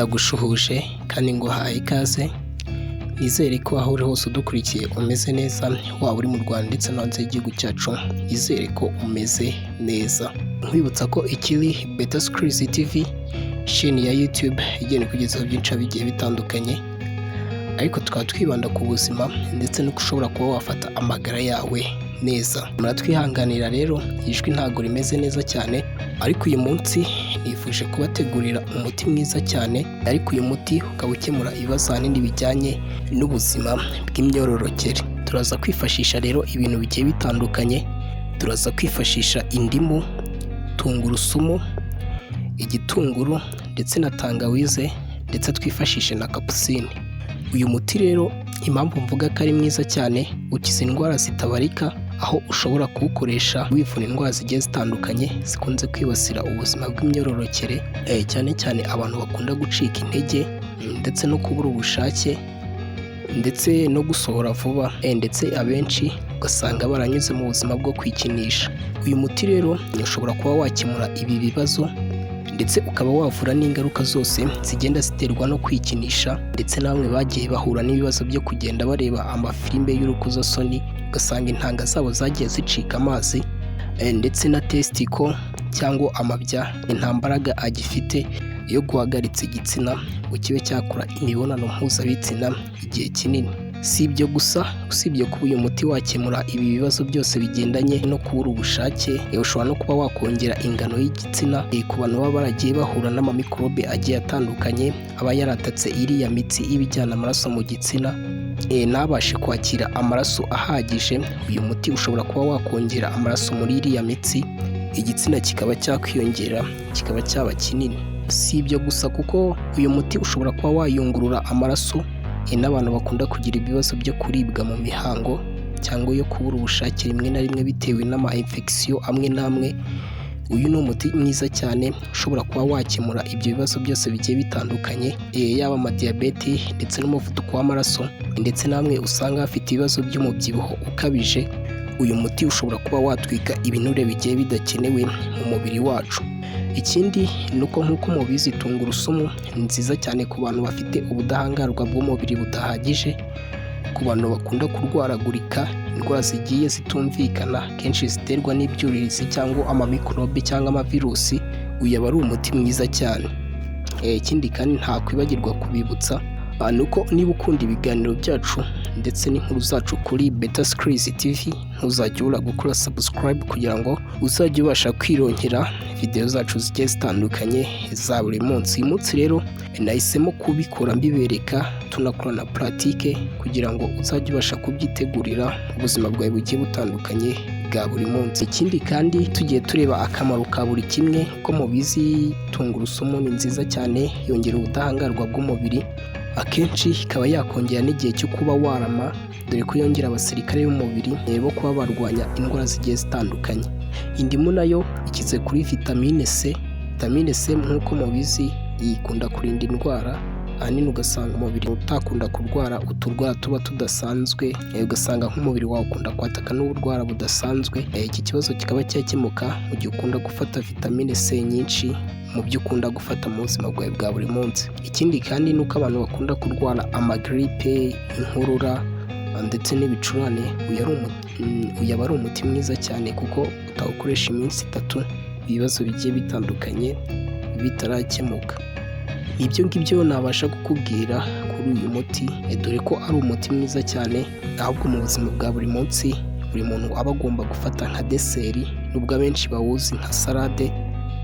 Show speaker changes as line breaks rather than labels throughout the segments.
ndagushuhuje kandi nguhaye ikaze. Nizere ko aho uri hose udukurikiye umeze neza, waba uri mu Rwanda ndetse no hanze y'igihugu cyacu, nizere ko umeze neza. Nkwibutsa ko ikiri Better Schools TV, chaîne ya YouTube igenda kugezaho byinshi bigiye bitandukanye, ariko tukaba twibanda ku buzima ndetse no ushobora kuba wafata amagara yawe neza. Muratwihanganira rero, ijwi ntago rimeze neza cyane, ariko uyu munsi nifuje kubategurira umuti mwiza cyane, ariko uyu muti ukaba ukemura ibibazo ahanini bijyanye n'ubuzima bw'imyororokere. Turaza kwifashisha rero ibintu bigiye bitandukanye, turaza kwifashisha indimu, tungurusumu, igitunguru ndetse na tangawize, ndetse twifashishe na kapusine. Uyu muti rero impamvu mvuga ko ari mwiza cyane, ukiza indwara zitabarika, aho ushobora kuwukoresha wivura indwara zigiye zitandukanye zikunze kwibasira ubuzima bw'imyororokere, cyane cyane abantu bakunda gucika intege ndetse no kubura ubushake ndetse no gusohora vuba, ndetse abenshi ugasanga baranyuze mu buzima bwo kwikinisha. Uyu muti rero ushobora kuba wakemura ibi bibazo ndetse ukaba wavura n'ingaruka zose zigenda ziterwa no kwikinisha, ndetse namwe bagiye bahura n'ibibazo byo kugenda bareba amafilime y'urukozasoni ugasanga intanga zabo zagiye zicika amazi, ndetse na testicle cyangwa amabya nta mbaraga agifite yo guhagaritsa igitsina ngo kibe cyakora imibonano mpuzabitsina igihe kinini. Si ibyo gusa, usibye kuba uyu muti wakemura ibi bibazo byose bigendanye no kubura ubushake, ushobora no kuba wakongera ingano y'igitsina ku bantu baba baragiye bahura n'amamikorobe agiye atandukanye aba yaratatse iriya mitsi ibijyana amaraso mu gitsina, ntabashe kwakira amaraso ahagije. Uyu muti ushobora kuba wakongera amaraso muri iriya mitsi, igitsina kikaba cyakwiyongera kikaba cyaba kinini. Si ibyo gusa, kuko uyu muti ushobora kuba wayungurura amaraso n'abantu bakunda kugira ibibazo byo kuribwa mu mihango cyangwa yo kubura ubushake rimwe na rimwe bitewe n'ama infection amwe n'amwe. Uyu ni umuti mwiza cyane ushobora kuba wakemura ibyo bibazo byose bigiye bitandukanye, yaba amadiyabete ndetse n'umuvuduko w'amaraso, ndetse namwe usanga bafite ibibazo by'umubyibuho ukabije. Uyu muti ushobora kuba watwika ibinure bigiye bidakenewe mu mubiri wacu. Ikindi ni uko nk'uko mubizi, tungurusumu ni nziza cyane ku bantu bafite ubudahangarwa bw'umubiri budahagije, ku bantu bakunda kurwaragurika indwara zigiye zitumvikana kenshi ziterwa n'ibyuririzi cyangwa amamikorobe cyangwa amavirusi. Uyu aba ari umuti mwiza cyane. Ikindi kandi nta kwibagirwa kubibutsa ni uko niba ukunda ibiganiro byacu ndetse n'inkuru zacu kuri Better Schools TV, ntuzajya ubura gukora subscribe kugira ngo uzajye ubasha kwironkera video zacu zigiye zitandukanye za buri munsi. Uyu munsi rero nahisemo kubikora mbibereka, tunakora na pratique kugira ngo uzajye ubasha kubyitegurira ubuzima bwawe bugiye butandukanye bwa buri munsi. Ikindi kandi tugiye tureba akamaro ka buri kimwe. Uko mubizi, tungurusumu ni nziza cyane, yongera ubudahangarwa bw'umubiri, akenshi ikaba yakongera n'igihe cyo kuba warama, dore ko yongera abasirikare b'umubiri bo kuba barwanya indwara zigiye zitandukanye. Indimu nayo ikize kuri vitamine C. Vitamine C nk'uko mubizi yikunda kurinda indwara, ahanini ugasanga umubiri utakunda kurwara uturwara tuba tudasanzwe, ugasanga nk'umubiri wawe ukunda kwataka n'uburwara budasanzwe. Iki kibazo kikaba cyakemuka mu gihe ukunda gufata vitamine C nyinshi mu byo ukunda gufata mu buzima bwawe bwa buri munsi. Ikindi kandi ni uko abantu bakunda kurwara amagripe, inkorora ndetse n'ibicurane, uyu aba ari umuti mwiza cyane, kuko utawukoresha iminsi 3 ibibazo bigiye bitandukanye bitarakemuka. Ibyo ngibyo nabasha kukubwira kuri uyu muti, dore ko ari umuti mwiza cyane, ahubwo mu buzima bwa buri munsi buri muntu aba agomba gufata nka deseri, nubwo abenshi bawuzi nka salade,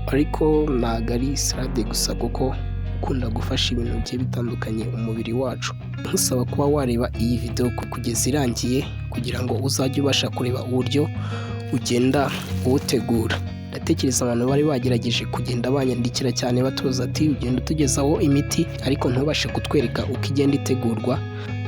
ariko ntabwo ari salade gusa, kuko ukunda gufasha ibintu bigiye bitandukanye umubiri wacu. Nkusaba kuba wareba iyi video kugeza irangiye kugira ngo uzajye ubasha kureba uburyo ugenda uwutegura. Ndatekereza abantu bari bagerageje kugenda banyandikira cyane batubaza ati ugenda utugezaho imiti ariko ntubashe kutwereka uko igenda itegurwa.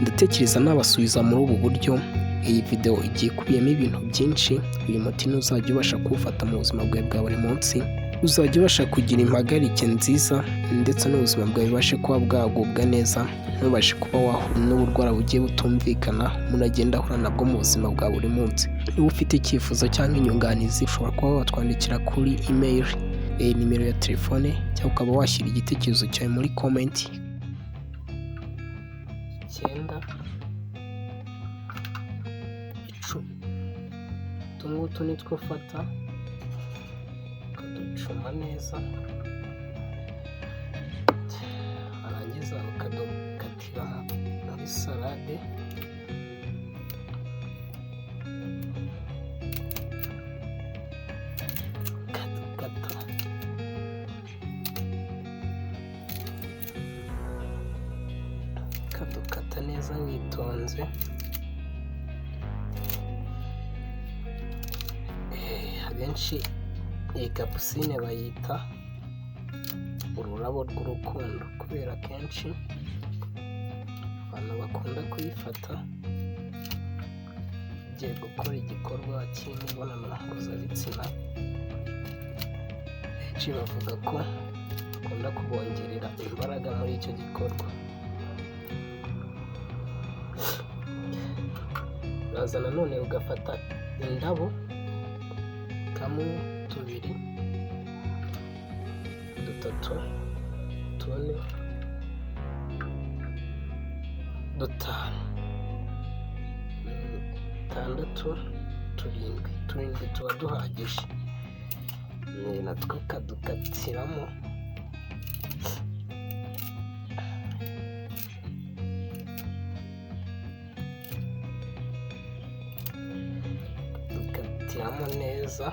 Ndatekereza nabasubiza muri ubu buryo. Iyi video igiye kubiyemo ibintu byinshi. Uyu muti ntuzajya ubasha kuwufata mu buzima bwawe bwa buri munsi, uzajya ubasha kugira impagarike nziza, ndetse n'ubuzima bwawe bubashe kuba bwagubwa neza, ntubashe kuba wahura n'uburwara bugiye butumvikana umuntu agenda ahura nabwo mu buzima bwa buri munsi. Niba ufite icyifuzo cyangwa inyunganizi, ushobora kuba watwandikira kuri email nimero ya telefone cyangwa ukaba washyira igitekerezo cyawe muri komenti. 9 10 utu ngutu nitwo ufata ukaducuma neza, warangiza ukadukatira muri salade, ukadukata neza witonze. Abenshi iyi kapusine bayita ururabo rw'urukundo kubera kenshi abantu bakunda kuyifata ugiye gukora igikorwa cy'imibonano mpuzabitsina. Benshi bavuga ko bakunda kubongerera imbaraga muri icyo gikorwa. Uraza nanone ugafata indabo, kamwe, tubiri, dutatu, tune, dutanu, dutandatu, turindwi tuba duhagije. Natwo kadukatiramo neza.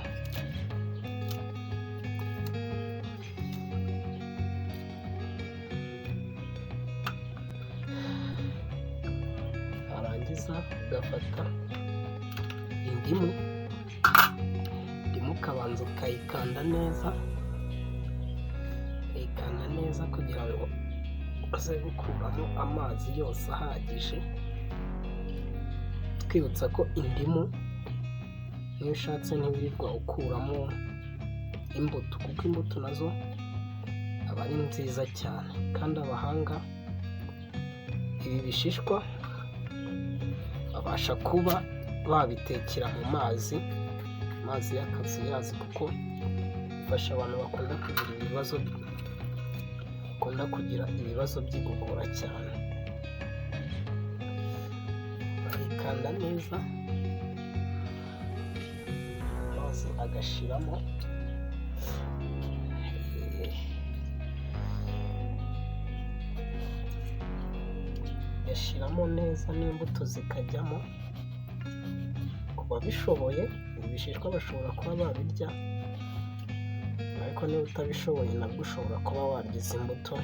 Warangiza ugafata indimu ukabanza ukayikanda neza kugira ngo uze gukuramo amazi yose ahagije. Twibutsa ko indimu niyo ushatse ntiwirirwa ukuramo imbuto, kuko imbuto nazo aba ari nziza cyane. Kandi abahanga ibi bishishwa babasha kuba babitekera mu mazi y'akazuyazi, kuko bifasha abantu bakunda kugira ibibazo by'igogora cyane. Bayikanda neza amazi agashiramo, neza n'imbuto zikajyamo. Ku babishoboye ibishishwa bashobora kuba babirya, ariko niba utabishoboye nabwo ushobora kuba warya izi mbuto,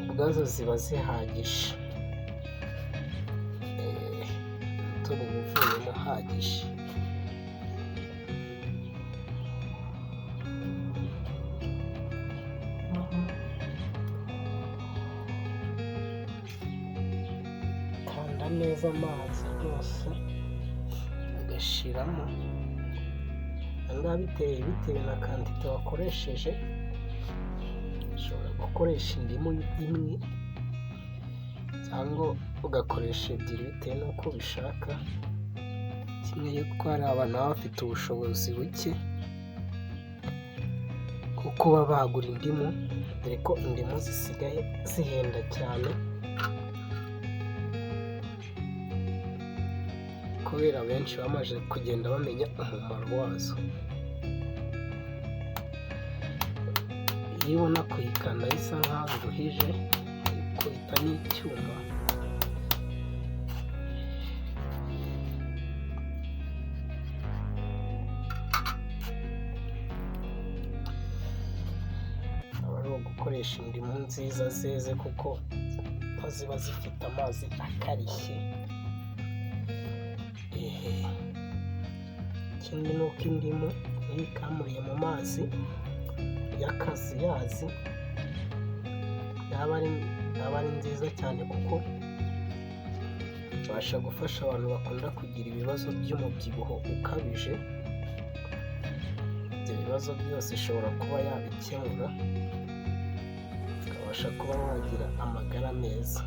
ubwazo ziba zihagije, umutobe uvuyemo uhagije. Kanda neza amazi rwose agashiramo. Ahangaha bitewe na kantite wakoresheje, ushobora gukoresha indimu imwe cyangwa ugakoresha ebyiri bitewe n'uko ubishaka. Kimwe yuko hari abantu baba bafite ubushobozi buke bwo kuba bagura indimu, dore ko indimu zisigaye zihenda cyane kubera benshi bamaze kugenda bamenya umumaro wazo. Iyo ubona kuyikanda isa nkaho biruhije, ukubita n'icyuma, aba ari ugukoresha indimu nziza zeze, kuko ziba zifite amazi akarishye. Ikindi ni uko indimu iyo ikamuriye mu mazi y'akazuyazi yaba ari nziza cyane, kuko ibasha gufasha abantu bakunda kugira ibibazo by'umubyibuho ukabije. Ibyo bibazo byose ishobora kuba yabikemura, ukabasha kuba wagira amagara meza.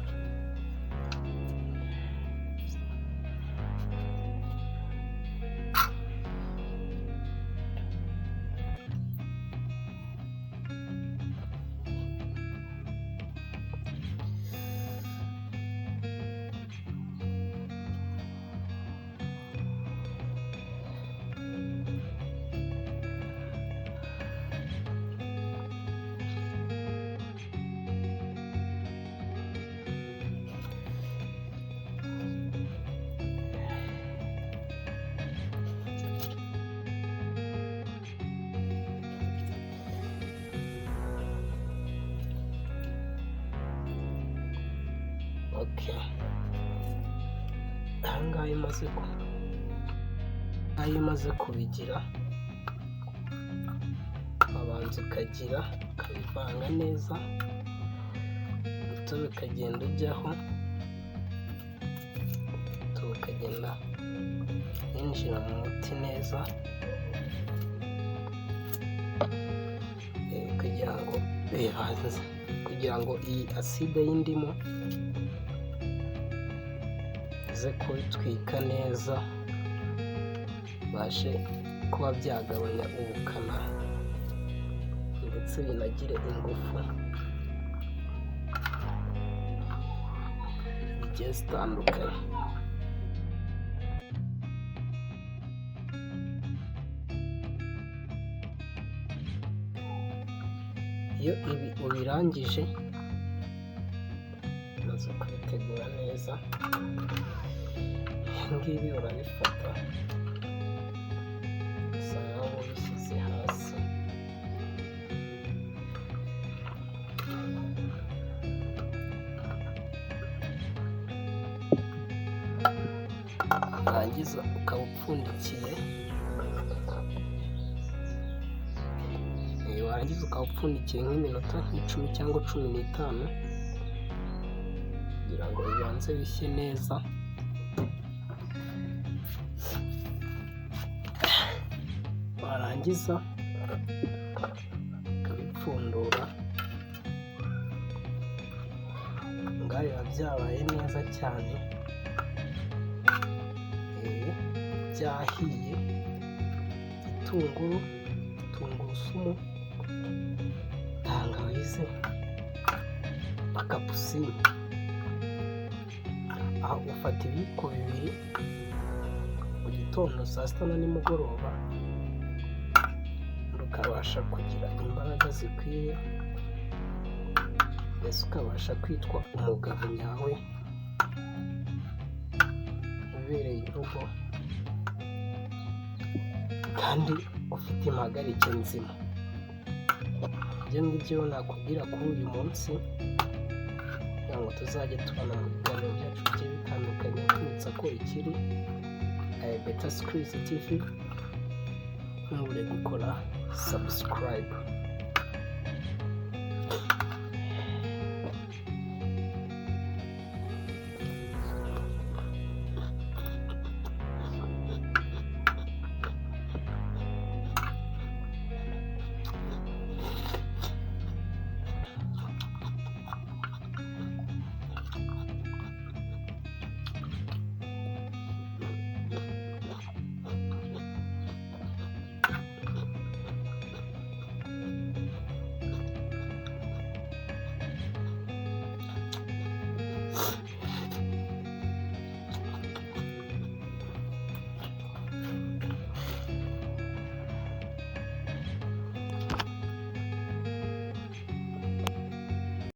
ahangaha iyo umaze kubigira abanza ukabivanga neza, umutobe ukagenda ujyaho, umutobe ukagenda winjira mu muti neza, kugira ngo iyi aside y'indimu ize kubitwika neza, bibashe kuba byagabanya ubukana ndetse binagire ingufu zigiye zitandukanye. Iyo ibi ubirangije umaze kubitegura neza, ibi ngibi urabifata usa nkaho ubishyize hasi, warangiza ukaba upfundikiye, nk'iminota nk'icumi cyangwa 15 kugira ngo bibanze bishye neza. Warangiza ukabipfundura, ngaho biba byabaye neza cyane, byahiye. Tungurusumu, tangawizi, akapusine. Aho ufata ibiyiko 2 mu gitondo, saa sita na nimugoroba, ukabasha kugira imbaraga zikwiye, mbese ukabasha kwitwa umugabo nyawe ubereye urugo kandi ufite impagarike nzima. Ibyo ngibyo nakubwira kuri uyu munsi, kugira ngo tuzajye tubona mu biganiro byacu bigiye bitandukanye. Twibutsa ko ikiri Better Skills TV, ntubure gukora subscribe.